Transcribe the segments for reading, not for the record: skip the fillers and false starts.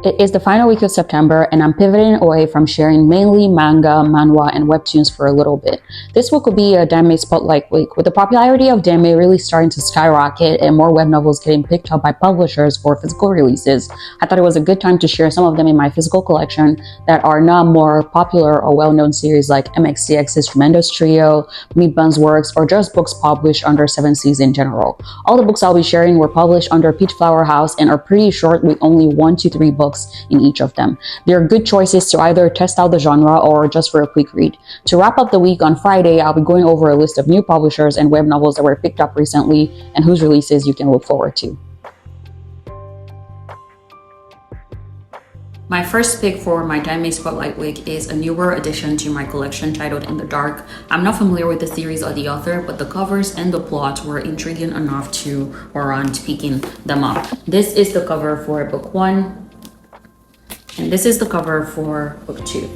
It is the final week of September, and I'm pivoting away from sharing mainly manga, manhwa, and webtoons for a little bit. This week will be a Danmei Spotlight week, with the popularity of Danmei really starting to skyrocket and more web novels getting picked up by publishers for physical releases. I thought it was a good time to share some of them in my physical collection that are not more popular or well-known series like MXTX's Tremendous Trio, Meat Bun's works, or just books published under 7 Seas in general. All the books I'll be sharing were published under Peach Flower House and are pretty short with only 1 to 3 books in each of them. They're good choices to either test out the genre or just for a quick read. To wrap up the week on Friday, I'll be going over a list of new publishers and web novels that were picked up recently and whose releases you can look forward to. My first pick for my Danmei Spotlight Week is a newer addition to my collection titled In the Dark. I'm not familiar with the series or the author, but the covers and the plot were intriguing enough to warrant picking them up. This is the cover for book 1, and this is the cover for book 2.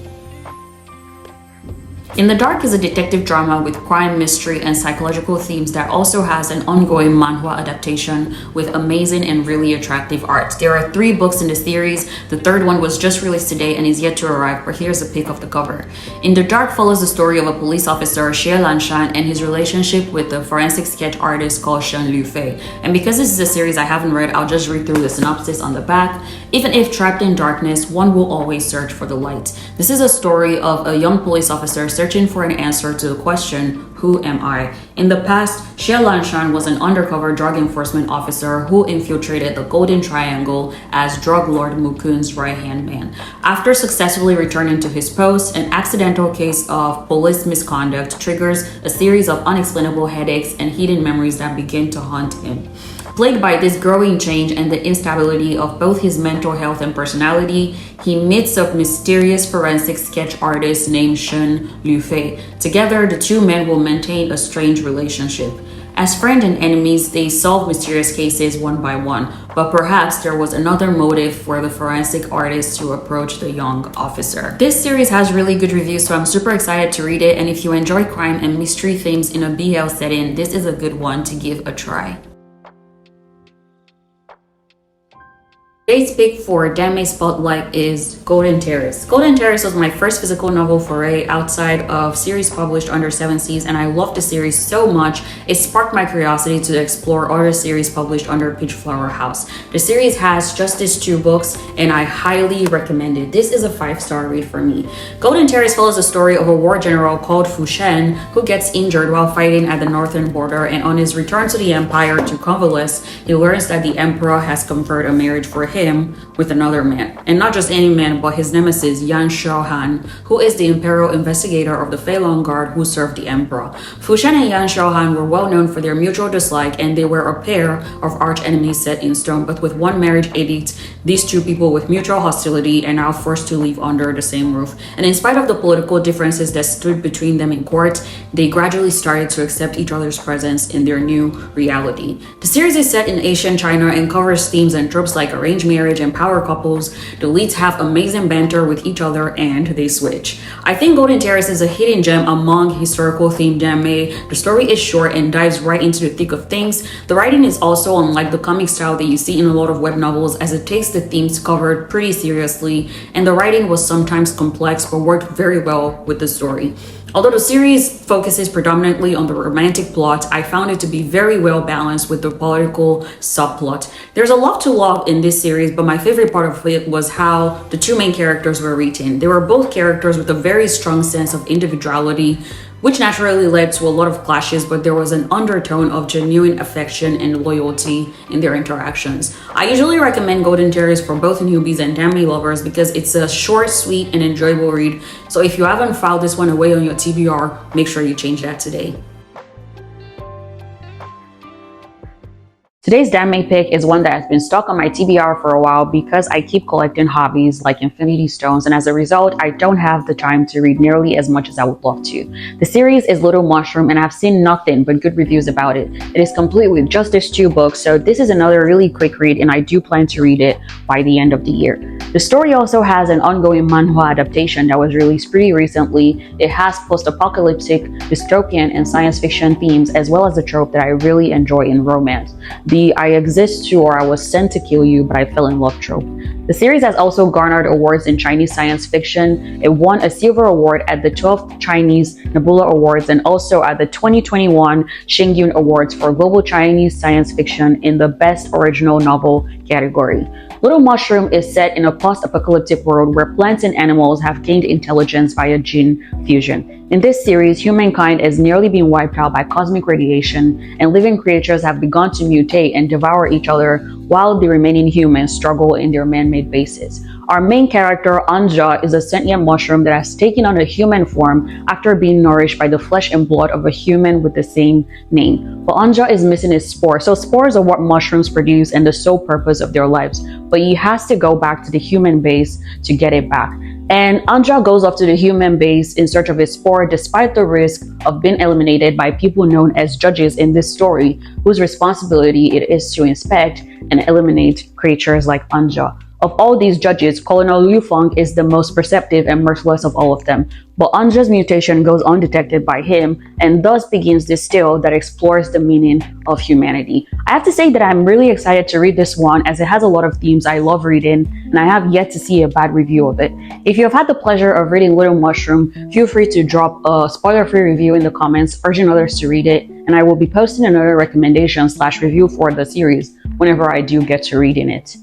In the Dark is a detective drama with crime, mystery, and psychological themes that also has an ongoing manhwa adaptation with amazing and really attractive art. There are 3 books in the series. The 3rd one was just released today and is yet to arrive, but here's a pic of the cover. In the Dark follows the story of a police officer, Xie Lanshan, and his relationship with a forensic sketch artist called Shen Lufei. And because this is a series I haven't read, I'll just read through the synopsis on the back. Even if trapped in darkness, one will always search for the light. This is a story of a young police officer searching for an answer to the question, who am I? In the past, Xie Lanshan was an undercover drug enforcement officer who infiltrated the Golden Triangle as drug lord Mukun's right-hand man. After successfully returning to his post, an accidental case of police misconduct triggers a series of unexplainable headaches and hidden memories that begin to haunt him. Plagued by this growing change and the instability of both his mental health and personality, he meets a mysterious forensic sketch artist named Shen Lufei. Together, the 2 men will maintain a strange relationship. As friends and enemies, they solve mysterious cases one by one, but perhaps there was another motive for the forensic artist to approach the young officer. This series has really good reviews, so I'm super excited to read it, and if you enjoy crime and mystery themes in a BL setting, this is a good one to give a try. Today's pick for Danmei Spotlight is Golden Terrace. Golden Terrace was my first physical novel foray outside of series published under 7 Seas, and I loved the series so much it sparked my curiosity to explore other series published under Peach Flower House. The series has just these 2 books, and I highly recommend it. This is a 5-star read for me. Golden Terrace follows the story of a war general called Fu Shen who gets injured while fighting at the northern border, and on his return to the empire to convalesce, he learns that the emperor has conferred a marriage for him with another man, and not just any man, but his nemesis Yan Shaohan, who is the imperial investigator of the Feilong Guard who served the emperor. Fu Shen and Yan Shaohan were well known for their mutual dislike, and they were a pair of arch enemies set in stone, but with one marriage edict, these 2 people with mutual hostility are now forced to live under the same roof. And in spite of the political differences that stood between them in court, they gradually started to accept each other's presence in their new reality. The series is set in Asian China and covers themes and tropes like arranged marriage and power couples. The leads have amazing banter with each other and they switch. I think Golden Terrace is a hidden gem among historical themed Danmei. The story is short and dives right into the thick of things. The writing is also unlike the comic style that you see in a lot of web novels, as it takes the themes covered pretty seriously, and the writing was sometimes complex but worked very well with the story. Although the series focuses predominantly on the romantic plot, I found it to be very well balanced with the political subplot. There's a lot to love in this series, but my favorite part of it was how the 2 main characters were written. They were both characters with a very strong sense of individuality, which naturally led to a lot of clashes, but there was an undertone of genuine affection and loyalty in their interactions. I usually recommend Golden Terrace for both newbies and Danmei lovers because it's a short, sweet, and enjoyable read. So if you haven't filed this one away on your TBR, make sure you change that today. Today's Danmei pick is one that has been stuck on my TBR for a while because I keep collecting hobbies like Infinity Stones, and as a result, I don't have the time to read nearly as much as I would love to. The series is Little Mushroom, and I've seen nothing but good reviews about it. It is complete with just these 2 books, so this is another really quick read, and I do plan to read it by the end of the year. The story also has an ongoing manhwa adaptation that was released pretty recently. It has post-apocalyptic, dystopian, and science fiction themes, as well as the trope that I really enjoy in romance, the I exist to or I was sent to kill you but I fell in love trope. The series has also garnered awards in Chinese science fiction. It won a silver award at the 12th Chinese Nebula Awards and also at the 2021 Xingyun Awards for Global Chinese Science Fiction in the Best Original Novel category. Little Mushroom is set in a post-apocalyptic world where plants and animals have gained intelligence via gene fusion. In this series, humankind is nearly being wiped out by cosmic radiation, and living creatures have begun to mutate and devour each other while the remaining humans struggle in their man-made bases. Our main character, Anja, is a sentient mushroom that has taken on a human form after being nourished by the flesh and blood of a human with the same name. But Anja is missing his spore. So spores are what mushrooms produce and the sole purpose of their lives. But he has to go back to the human base to get it back. And Anja goes off to the human base in search of his spore despite the risk of being eliminated by people known as judges in this story, whose responsibility it is to inspect and eliminate creatures like Anja. Of all these judges, Colonel Liu Feng is the most perceptive and merciless of all of them, but Anja's mutation goes undetected by him and thus begins this tale that explores the meaning of humanity. I have to say that I'm really excited to read this one as it has a lot of themes I love reading and I have yet to see a bad review of it. If you have had the pleasure of reading Little Mushroom, feel free to drop a spoiler-free review in the comments urging others to read it, and I will be posting another recommendation/review for the series whenever I do get to reading it.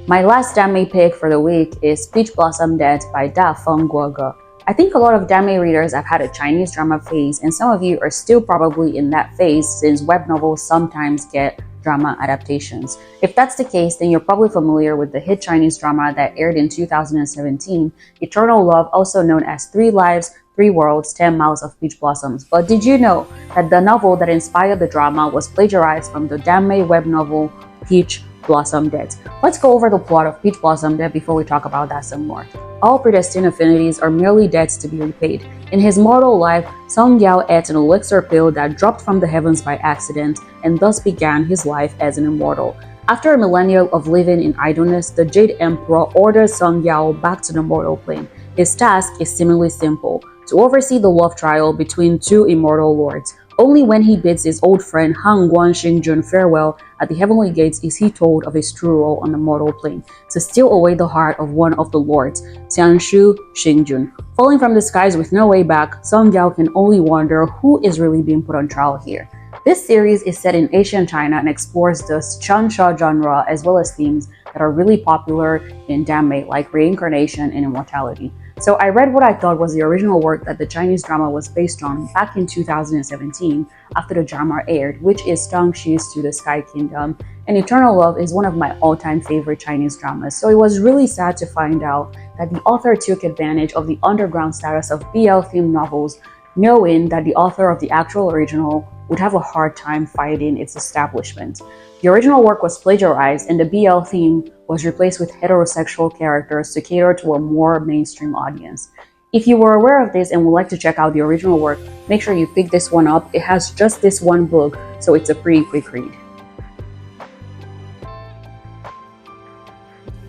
My last Danmei pick for the week is Peach Blossom Dead by Da Feng Guoge. I think a lot of Danmei readers have had a Chinese drama phase, and some of you are still probably in that phase since web novels sometimes get drama adaptations. If that's the case, then you're probably familiar with the hit Chinese drama that aired in 2017, Eternal Love, also known as 3 Lives, 3 Worlds, 10 Miles of Peach Blossoms. But did you know that the novel that inspired the drama was plagiarized from the Danmei web novel Peach Blossom Dead? Let's go over the plot of Peach Blossom Dead before we talk about that some more. All predestined affinities are merely debts to be repaid. In his mortal life, Song Yao ate an elixir pill that dropped from the heavens by accident and thus began his life as an immortal. After a millennium of living in idleness, the Jade Emperor orders Song Yao back to the mortal plane. His task is seemingly simple: to oversee the love trial between 2 immortal lords. Only when he bids his old friend Han Guan Xingjun farewell at the heavenly gates is he told of his true role on the mortal plane, to steal away the heart of one of the lords, Tianshu Xingjun. Falling from the skies with no way back, Song Yao can only wonder who is really being put on trial here. This series is set in ancient China and explores the Qiansha genre as well as themes that are really popular in Danmei, like reincarnation and immortality. So I read what I thought was the original work that the Chinese drama was based on back in 2017 after the drama aired, which is Tang Xi's To the Sky Kingdom, and Eternal Love is one of my all-time favorite Chinese dramas. So it was really sad to find out that the author took advantage of the underground status of BL-themed novels, knowing that the author of the actual original would have a hard time fighting its establishment. The original work was plagiarized and the BL theme was replaced with heterosexual characters to cater to a more mainstream audience. If you were aware of this and would like to check out the original work, make sure you pick this one up. It has just this one book, so it's a pretty quick read.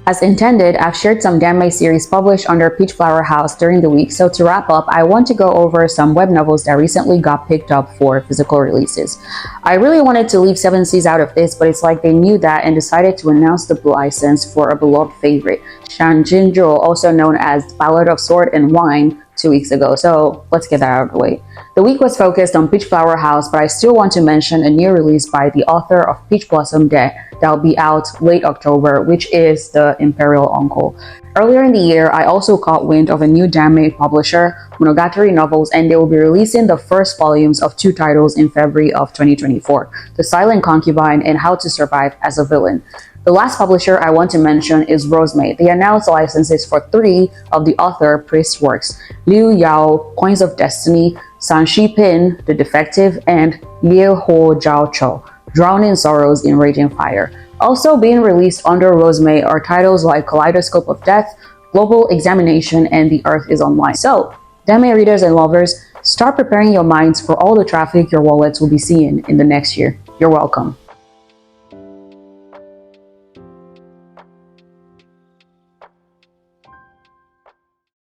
As intended, I've shared some Danmei series published under Peach Flower House during the week, so to wrap up, I want to go over some web novels that recently got picked up for physical releases. I really wanted to leave 7 Seas out of this, but it's like they knew that and decided to announce the license for a beloved favorite, Shan Jinzhou, also known as Ballad of Sword and Wine, 2 weeks ago, so let's get that out of the way. The week was focused on Peach Flower House, but I still want to mention a new release by the author of Peach Blossom Dead that'll be out late October, which is the Imperial Uncle. Earlier in the year, I also caught wind of a new Danmei publisher, Monogatari Novels, and they will be releasing the first volumes of 2 titles in February of 2024, The Silent Concubine and How to Survive as a Villain. The last publisher I want to mention is Rosemei. They announced licenses for 3 of the author Priest's works: Liu Yao, Coins of Destiny, San Shi Pin, The Defective, and Liu Ho Zhao Chou, Drowning Sorrows in Raging Fire. Also being released under Rosemei are titles like Kaleidoscope of Death, Global Examination, and The Earth is Online. So, Danmei readers and lovers, start preparing your minds for all the traffic your wallets will be seeing in the next year. You're welcome.